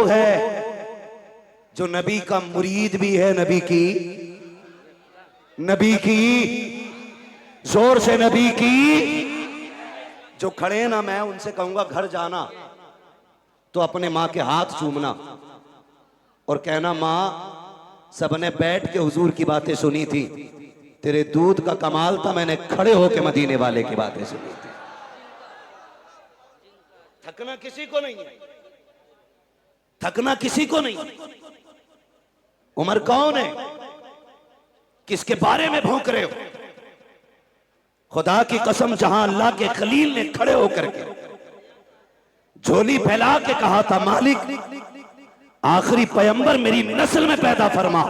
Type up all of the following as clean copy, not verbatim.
है जो नबी का मुरीद भी है, नबी की जोर से नबी की जो खड़े ना, मैं उनसे कहूंगा घर जाना तो अपने माँ के हाथ चूमना और कहना माँ सबने बैठ के हुजूर की बातें सुनी थी, तेरे दूध का कमाल था, मैंने खड़े होके मदीने वाले की बातें सुनी थी। थकना किसी को नहीं है, थकना किसी को नहीं। उमर कौन है, किसके बारे में भौंक रहे हो? खुदा की कसम, जहां अल्लाह के खलील ने खड़े होकर के झोली फैला के कहा था मालिक आखिरी पैगंबर मेरी नस्ल में पैदा फरमा,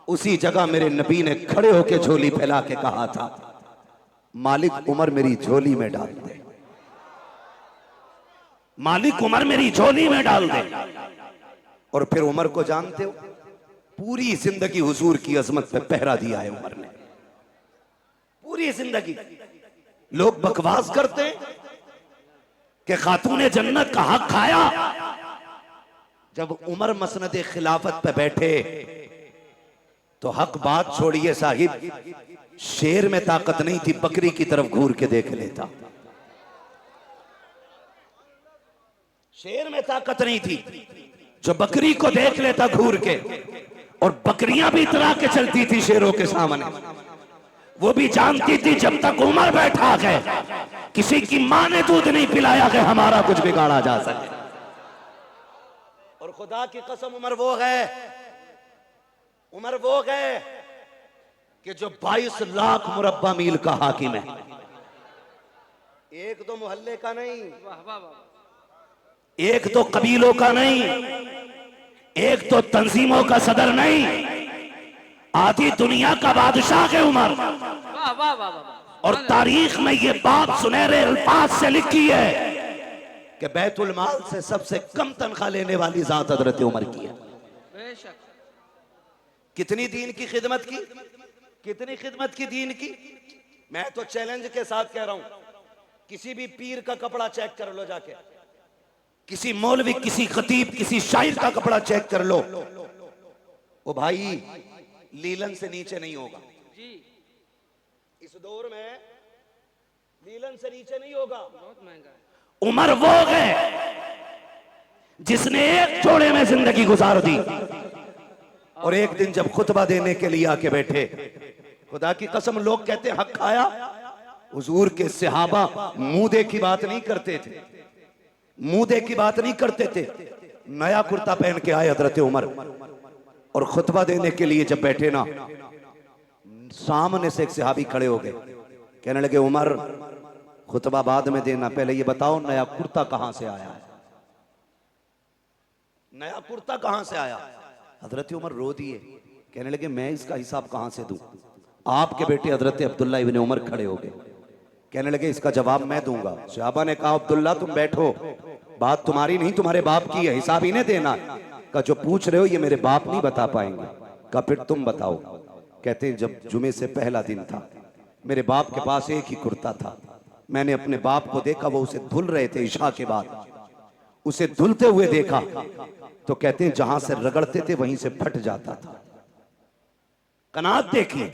उसी जगह मेरे नबी ने खड़े होकर झोली फैला के कहा था मालिक उमर मेरी झोली में डाल दे, मालिक उमर मेरी झोली में डाल दे। और फिर उमर को जानते हो, पूरी जिंदगी हुजूर की अजमत पे पहरा दिया है उमर ने, पूरी जिंदगी। लोग बकवास करते कि खातूने जन्नत का हक खाया, जब उमर मसनद खिलाफत पे बैठे तो हक बात छोड़िए साहिब, शेर में ताकत नहीं थी बकरी की तरफ घूर के देख लेता, शेर में ताकत नहीं थी जो बकरी को देख लेता घूर के, और बकरियां भी इतरा के चलती थी शेरों के सामने। वो भी जानती थी जब तक उमर बैठा है किसी की मां ने दूध नहीं पिलाया कि हमारा कुछ बिगाड़ा जा सके। और खुदा की कसम उमर वो है कि जो 22 लाख मुरब्बा मील का हाकिम है, एक दो मोहल्ले का नहीं, एक तो कबीलों का नहीं, एक तो तंजीमों का सदर नहीं, आधी दुनिया का बादशाह है उमर। और तारीख में ये बात सुनहरे अल्फाज से लिखी है कि बैतुल माल से सबसे कम तनख्वाह लेने वाली जात हजरत उमर की है। कितनी दीन की खिदमत की, कितनी खिदमत की दीन की। मैं तो चैलेंज के साथ कह रहा हूं, किसी भी पीर का कपड़ा चेक कर लो जाके, किसी मौलवी, किसी खतीब, किसी शायर का कपड़ा चेक कर लो, वो भाई लीलन से नीचे नहीं होगा। इस दौर में लीलन से नीचे नहीं होगा। बहुत महंगा है। उमर वो है जिसने एक जोड़े में जिंदगी गुजार दी, और एक दिन जब खुतबा देने के लिए आके बैठे, खुदा की कसम लोग कहते हक खाया, हुजूर के सहाबा मुंह की बात नहीं करते थे, मुंह की बात नहीं करते थे। नया कुर्ता पहन के आए हजरत उमर, और खुतबा देने के लिए जब बैठे ना, सामने से एक सहाबी खड़े हो गए, कहने लगे उमर खुतबा बाद में देना, पहले ये बताओ नया कुर्ता कहां से आया है, नया कुर्ता कहां से आया। हजरत उमर रो दिए, कहने लगे मैं इसका हिसाब कहां से दूं। आपके बेटे हजरत अब्दुल्ला इब्ने उमर खड़े हो गए, कहने लगे इसका जवाब मैं दूंगा। सहाबा ने कहा अब्दुल्ला तुम बैठो, बात तुम्हारी नहीं तुम्हारे बाप की है, हिसाब इन्हें देना। का जो पूछ रहे हो ये मेरे बाप नहीं बता पाएंगे। का फिर तुम बताओ। कहते हैं जब जुमे से पहला दिन था, मेरे बाप के पास एक ही कुर्ता था, मैंने अपने बाप को देखा, वो उसे धुल रहे थे इशा के बाद, उसे धुलते हुए देखा तो कहते हैं जहां से रगड़ते थे वहीं से फट जाता था। कनात देखी,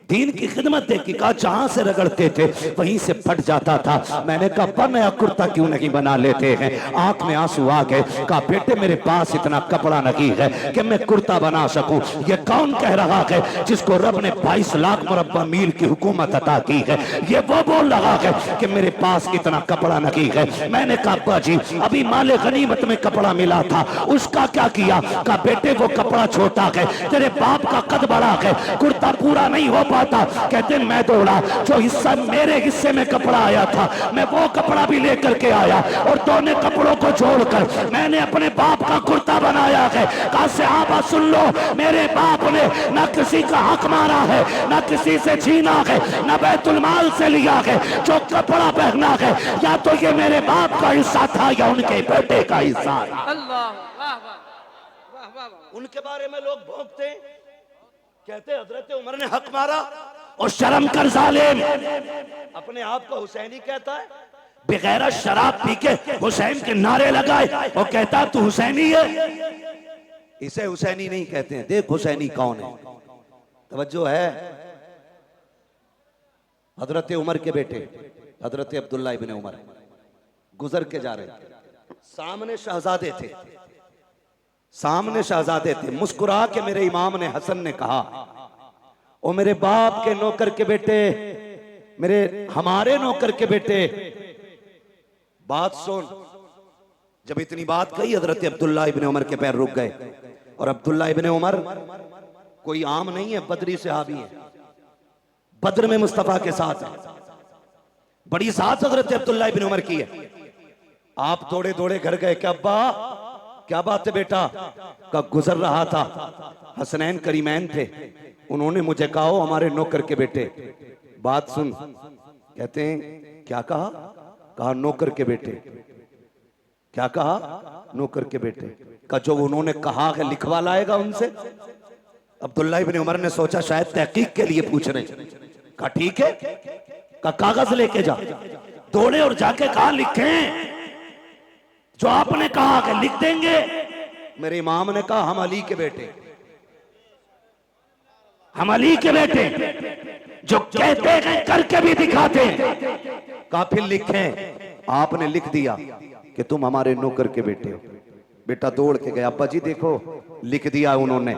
दीन की खिदमत देखी, कहा जहां से रगड़ते थे वहीं से फट जाता था। मैंने कहा पर नया कुर्ता क्यों नहीं बना लेते हैं। आंख में आंसू आ गए, कहा बेटे मेरे पास इतना कपड़ा नहीं है कि मैं कुर्ता बना सकूं। ये कौन कह रहा है जिसको रब ने 22 लाख मुरब्बा मील की हुकूमत अता की है, ये वो बोल रहा है कि मेरे पास इतना कपड़ा नहीं है। मैंने कहा अब्बा जी अभी माले गनीमत में कपड़ा मिला था, उसका क्या किया। कहा बेटे वो कपड़ा छोटा है, तेरे बाप का कद बड़ा है, कुर्ता पूरा नहीं हो पाता। कहते मैं दौड़ा, जो हिस्सा मेरे हिस्से में कपड़ा आया था मैं वो कपड़ा भी लेकर के आया, और दोनों कपड़ों को जोड़कर मैंने अपने बाप का कुर्ता बनाया है। कहा सहाबा सुन लो, मेरे बाप ने न किसी का हक मारा है, न किसी से छीना है, न बैतुल माल से लिया है। जो कपड़ा पहना है या तो ये मेरे बाप का हिस्सा था या उनके बेटे का हिस्सा था। उनके बारे में लोग भोंकते, कहते हजरत उमर ने हक मारा। और शर्म कर जालिम, अपने आप को हुसैनी कहता है, बगैर शराब पी के हुसैन के नारे लगाए और कहता तू हुसैनी है। इसे हुसैनी नहीं कहते हैं। देख हुसैनी कौन है, तवज्जो है। हजरत उमर के बेटे हजरत अब्दुल्ला इब्ने उमर गुजर के जा रहे थे, सामने शहजादे थे, सामने शहजादे थे। मुस्कुरा के मेरे इमाम ने हसन ने कहा, ओ मेरे बाप के नौकर के बेटे, मेरे हमारे नौकर के बेटे, बात सुन। जब इतनी बात कही हजरत अब्दुल्ला इब्ने उमर के पैर रुक गए। और अब्दुल्ला इब्ने उमर कोई आम नहीं है, बदरी सहाबी है, बद्र में मुस्तफा के साथ है, बड़ी साथ हजरत अब्दुल्ला इब्ने उमर की है। आप दौड़े दौड़े घर गए कि अब्बा क्या बात है बेटा? का गुजर रहा था, हसनैन करीमैन थे, उन्होंने मुझे कहा हमारे नौकर के बेटे। बात सुन, कहते हैं क्या कहा? कहा नौकर के बेटे। क्या कहा? नौकर के बेटे का। जो उन्होंने कहा है लिखवा लाएगा उनसे। अब्दुल्ला इब्ने उमर ने सोचा शायद तहकीक के लिए पूछ रहे। कहा ठीक है, का कागज लेके जा। दौड़े और जाके कहा लिखें जो आपने कहा कि लिख देंगे। मेरे इमाम ने कहा हम अली के बेटे, हम अली के बेटे, जो कहते हैं करके भी दिखाते हैं। कहा फिर लिखें। आपने लिख दिया कि तुम हमारे नौकर के बेटे हो। बेटा दौड़ के गया, अब्बा जी देखो लिख दिया उन्होंने।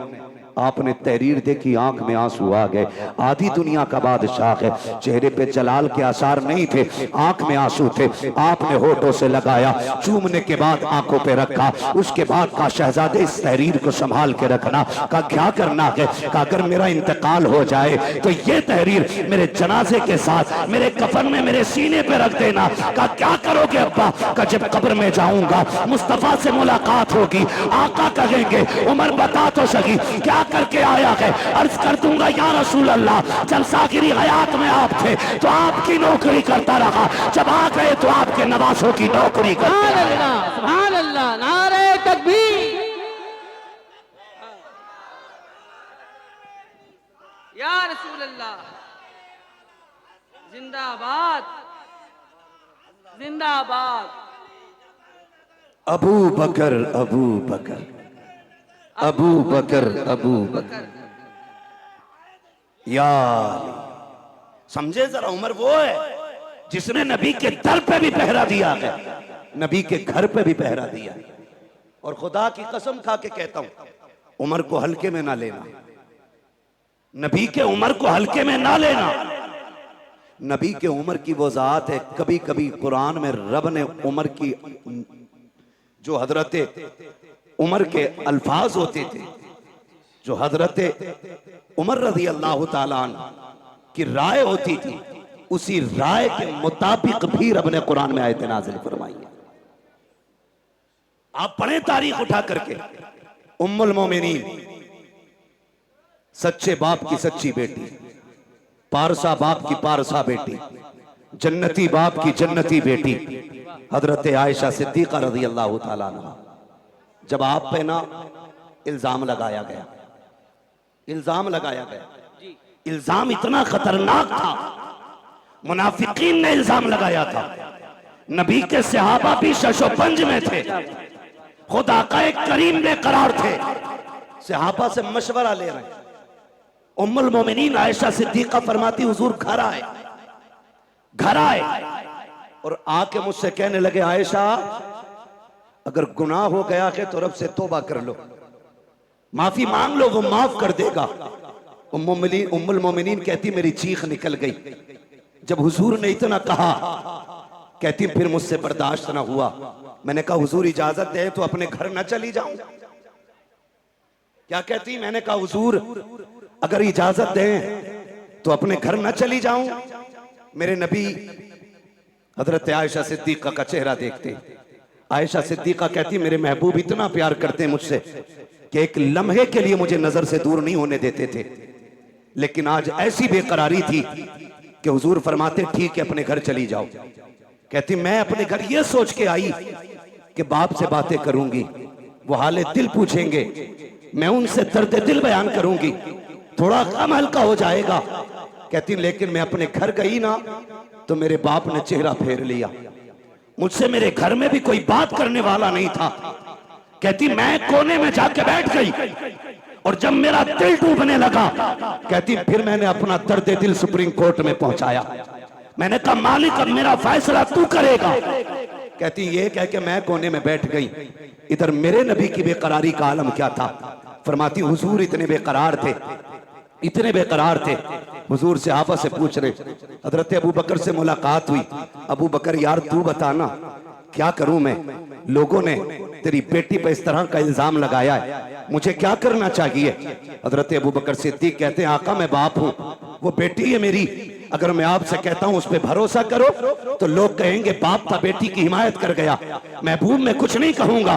आपने तहरीर देखी, आंख में आंसू आ गए। आधी दुनिया का बादशाह है, चेहरे पे जलाल के आसार नहीं थे, आंख में आंसू थे। आपने होठों से लगाया, चूमने के बाद आंखों पे रखा। उसके बाद कहा शहजादे इस तहरीर को संभाल के रखना। कहा क्या करना है? कहा अगर मेरा इंतकाल हो जाए तो ये तहरीर मेरे जनाजे के साथ मेरे कफन में मेरे सीने पे रख देना। कहा क्या करोगे अब्बा? कहा जब कब्र में जाऊंगा मुस्तफा से मुलाकात होगी, आका कहेंगे उमर बता तो सही क्या करके आया है। अर्ज कर दूंगा या रसूल अल्लाह जब सागिरी हयात में आप थे तो आपकी नौकरी करता रहा, जब आ गए तो आपके नवासों की नौकरी करता रहा। सुभान अल्लाह, नारे तकबीर, या रसूल अल्लाह, जिंदाबाद जिंदाबाद। अबू बकर अबू बकर अबू बकर अबू बकर। यार समझे जरा, उमर वो है जिसने नबी के दर पे भी पहरा दिया है, नबी के घर पे भी पहरा दिया। और खुदा की कसम खा के कहता हूं उमर को हल्के में ना लेना, नबी के उमर को हल्के में ना लेना। नबी के उमर की वो जात है, कभी कभी कुरान में रब ने उमर की जो हजरत उमर के अल्फाज होते थे, जो हजरत उमर रज़ी अल्लाह ताला अन्हु की राय होती थी, उसी राय के मुताबिक भी रब ने कुरान में आयत नाज़िल फरमाई है। आप पढ़े तारीख उठा करके, उम्मुल मोमिनीन सच्चे बाप की सच्ची बेटी, पारसा बाप की पारसा बेटी, जन्नती बाप की जन्नती बेटी हजरत आयशा सिद्दीका रज़ी अल्लाह ताला अन्हा। जब आप पे ना इल्जाम लगाया गया, इल्जाम लगाया गया, इल्जाम इतना खतरनाक था, मुनाफिकीन ने इल्जाम लगाया था। नबी के सहाबा भी शशोपंज में थे, खुदा का एक करीम बेकरार थे, सहाबा से मशवरा ले रहे हैं। उम्मुल मोमिनीन आयशा सिद्दीका फरमाती हुजूर घर आए, घर आए और आके मुझसे कहने लगे आयशा अगर गुनाह हो गया है तो रब से तौबा कर लो, माफी मांग लो, वो माफ कर देगा। उम्मुल मोमिनीन कहती मेरी चीख निकल गई जब हुजूर ने इतना कहा। कहती फिर मुझसे बर्दाश्त ना हुआ, मैंने कहा हुजूर इजाजत दे तो अपने घर न चली जाऊं। क्या कहती? मैंने कहा हुजूर अगर इजाजत दें तो अपने घर न चली जाऊं। मेरे नबी हजरत आयशा सिद्दीका का चेहरा देखते, आयशा सिद्दीका कहती मेरे महबूब इतना प्यार करते मुझसे कि एक लम्हे के लिए मुझे नजर से दूर नहीं होने देते थे, लेकिन आज ऐसी बेकरारी थी कि हुजूर फरमाते ठीक है अपने घर चली जाओ। कहती मैं अपने घर ये सोच के आई कि बाप से बातें करूंगी, वो हाले दिल पूछेंगे, मैं उनसे दर्द दिल बयान करूंगी, थोड़ा कम हल्का हो जाएगा। कहती लेकिन मैं अपने घर गई ना तो मेरे बाप ने चेहरा फेर लिया, मुझसे मेरे घर में भी कोई बात करने वाला नहीं था। कहती मैं कोने में जाके बैठ गई और जब मेरा दिल डूबने लगा, कहती फिर मैंने अपना दर्द दिल सुप्रीम कोर्ट में पहुंचाया। मैंने कहा मालिक अब मेरा फैसला तू करेगा। कहती ये कह के मैं कोने में बैठ गई। इधर मेरे नबी की बेकरारी का आलम क्या था। फरमाती हुजूर इतने बेकरार थे, इतने बेकरार थे। हुजूर से आपस से पूछ रहे, हजरत अबू बकर से मुलाकात हुई। अबू बकर यार तू बताना क्या करूं मैं, लोगों ने तेरी बेटी पर इस तरह का इल्जाम लगाया है, मुझे क्या करना चाहिए। हजरत अबू बकर सिद्दीक कहते हैं आका मैं बाप हूं, वो बेटी है मेरी, अगर मैं आपसे कहता हूं उस पर भरोसा करो तो लोग कहेंगे बाप था बेटी की हिमायत कर गया, महबूब मैं कुछ नहीं कहूंगा।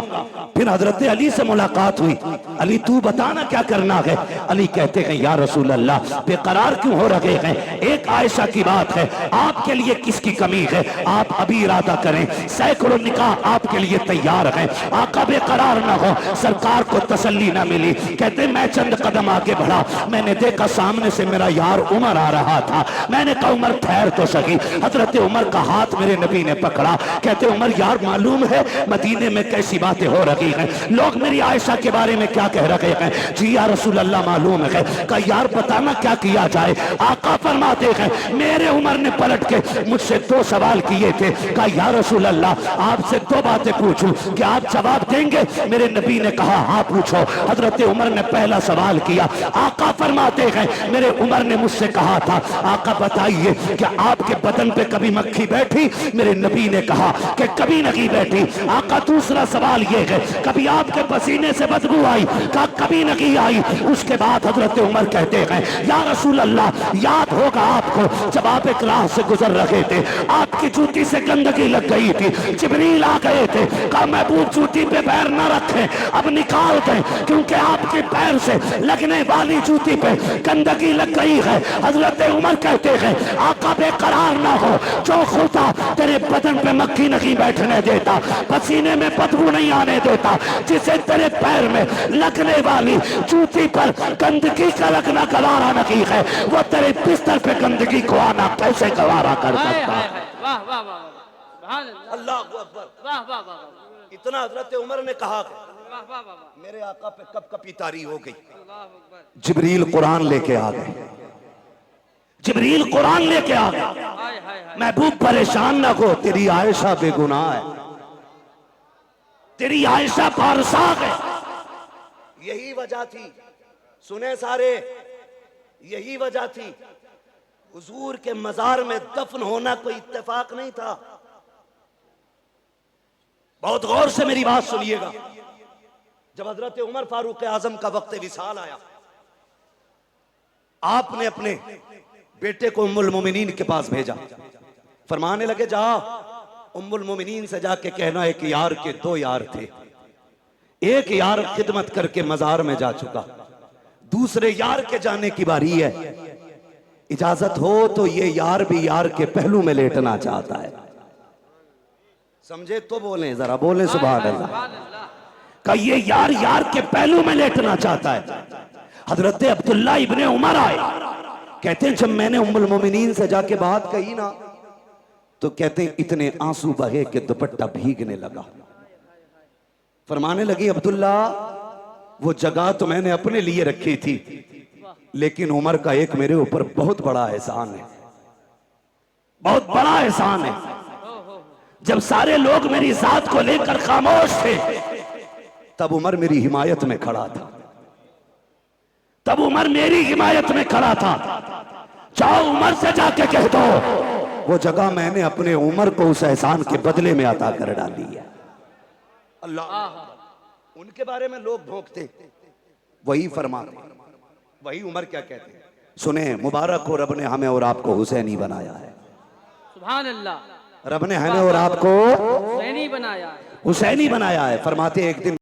फिर हजरत अली से मुलाकात हुई, अली तू बताना क्या करना है। अली कहते हैं या रसूल अल्लाह बेकरार क्यों हो रहे हैं, एक आयशा की बात है, आपके लिए किसकी कमी है, आप अभी इरादा करें, सैकड़ों निकाह आपके लिए तैयार हैं, आका बेकरार ना हो। सरकार को तसल्ली ना मिली, कहते मैं चंद कदम आगे बढ़ा, मैंने देखा सामने से मेरा यार उमर आ रहा था। मैंने कहा उमर ठहर तो सही। हजरत उमर का हाथ मेरे नबी ने पकड़ा, कहते उमर यार मालूम है मदीने में कैसी बातें हो रही हैं, लोग मेरी आयशा के बारे में क्या कह रहे हैं। जी या रसूल अल्लाह मालूम है। कहा यार बताना क्या किया जाए। आका फरमाते हैं मेरे उमर ने पलट के मुझसे दो सवाल किए थे। कहा या रसूल अल्लाह आपसे दो बातें पूछूं, क्या आप जवाब देंगे। मेरे नबी ने कहा हाँ पूछो। हजरत उमर ने पहला सवाल किया। आका फरमाते हैं मेरे उमर ने मुझसे कहा था आका बताइए क्या आपके बदन पे कभी मक्खी बैठी। मेरे नबी ने कहा कि कभी नहीं बैठी। आका दूसरा सवाल ये है कभी आपके पसीने से बदबू आई। कहा कभी नहीं आई। उसके बाद हजरत उमर कहते हैं या रसूल अल्लाह याद होगा आपको जब आप एक राह से गुजर रहे थे, आपकी जूती से गंदगी लग गई थी, जिब्रील आ गए थे, कहा महबूब जूती पे पैर न रखें, अब निकाल दें क्योंकि आपके पैर से लगने वाली जूती पे गंदगी लग गई है। हजरत उमर कहते हैं आका बेकरार ना हो, जो खुदा तेरे बदन पे मक्खी नहीं बैठने देता, पसीने में बदबू नहीं आने देता, जिसे तेरे पैर में लगने वाली जूती पर गंदगी का लगना गवारा नहीं है, वो तेरे बिस्तर पे गंदगी को आना कैसे गवारा कर सकता। वाह वाह वाह सुभान अल्लाह, अल्लाह अकबर। वाह वाह वाह इतना हजरत उमर ने कहा वाह वाह वाह, मेरे आका पे कब कपी तारी हो गई। अल्लाह अकबर। जिब्रील कुरान लेके आ गए, जिब्रील कुरान लेके आ गए। हाय हाय हाय, महबूब परेशान ना हो, तेरी आयशा बेगुनाह है, तेरी आयशा पारसाख है। यही वजह थी, सुने सारे, यही वजह थी हुजूर के मजार में दफन होना कोई इत्तेफाक नहीं था। बहुत गौर से मेरी बात सुनिएगा। जब हजरत उमर फारूक आजम का वक्त विसाल आया, आपने अपने बेटे को उम्मुल मोमिनीन के पास भेजा। फरमाने लगे जा उम्मुल मोमिनीन से जाके कहना है कि यार के दो यार थे, एक यार खिदमत करके मजार में जा चुका, दूसरे यार के जाने की बारी है, इजाजत हो तो ये यार भी यार के पहलू में लेटना चाहता है। समझे तो बोले, जरा बोले सुभान अल्लाह। सुभान अल्लाह। का ये यार यार के पहलू में लेटना चाहता है। हजरत अब्दुल्ला इब्ने उमर आए, कहते हैं जब मैंने उम्मुल मोमिनीन से जाके बात कही ना, तो कहते हैं इतने आंसू बहे कि दुपट्टा भीगने लगा। फरमाने लगी अब्दुल्ला वो जगह तो मैंने अपने लिए रखी थी, लेकिन उमर का एक मेरे ऊपर बहुत बड़ा एहसान है, बहुत बड़ा एहसान है। जब सारे लोग मेरी जात को लेकर खामोश थे, तब उमर मेरी हिमायत में खड़ा था, तब उमर मेरी हिमायत में खड़ा था। जाओ उमर से जाके कह दो वो जगह मैंने अपने उमर को उस एहसान के बदले में अता कर डाली है। अल्लाह उनके बारे में लोग भोंकते, वही फरमाते, वही उमर क्या कहते हैं। सुने मुबारक हो, रब ने हमें और आपको हुसैनी बनाया है। सुभान अल्लाह, रब ने हमें और आपको हुसैनी बनाया है। हुसैनी बनाया है। फरमाते एक दिन